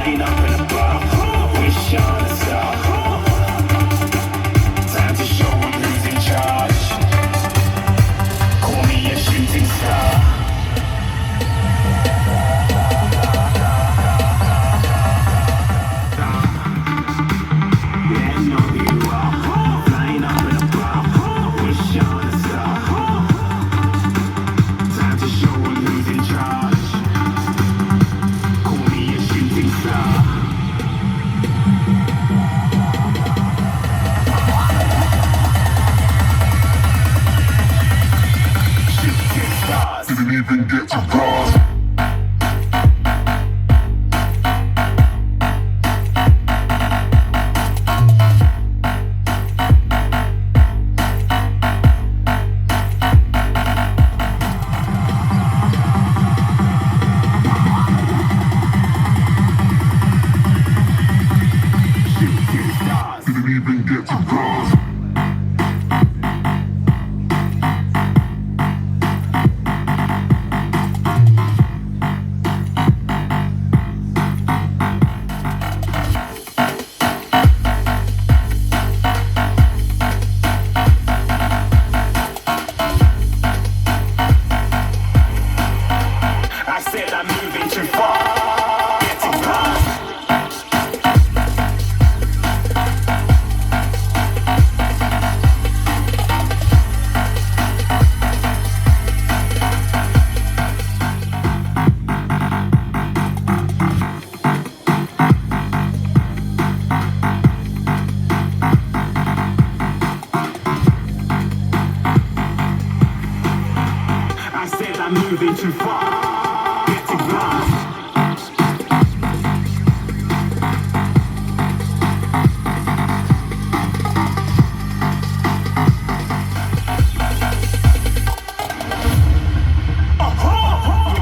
flying up and above. Wish on a star. Time to show 'em who's in charge. Call me a shooting star. Didn't even get to cross. Didn't even get to cross. I said I'm moving too far. Getting past. I said I'm moving too far. Getting past.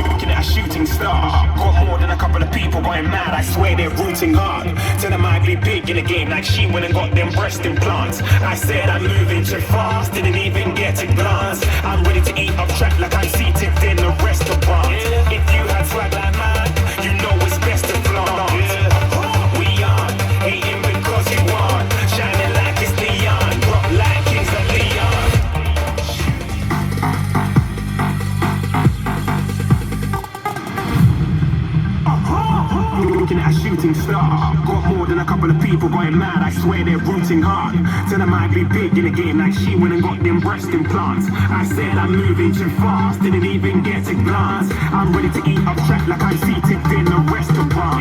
Looking at a shooting star. Got more than a couple of people going mad. I swear they're rooting hard. Tell them I be big in the game like she went and got them breast implants. I said I'm moving too fast. Didn't even get a glance. I'm ready to eat up track like I'm seated in a restaurant. If you had swag like mine, you know it's best to flaunt. We on, hating because you want. Shining like it's neon. Rock like Kings of Leon. Looking at a shooting star. Got more than a couple of people going mad. I swear they're rooting hard. Tell them I be big in the game like she went and got them breast implants. I said I'm moving too fast. Didn't even get a glance. I'm ready to eat up track like I'm seated in a restaurant.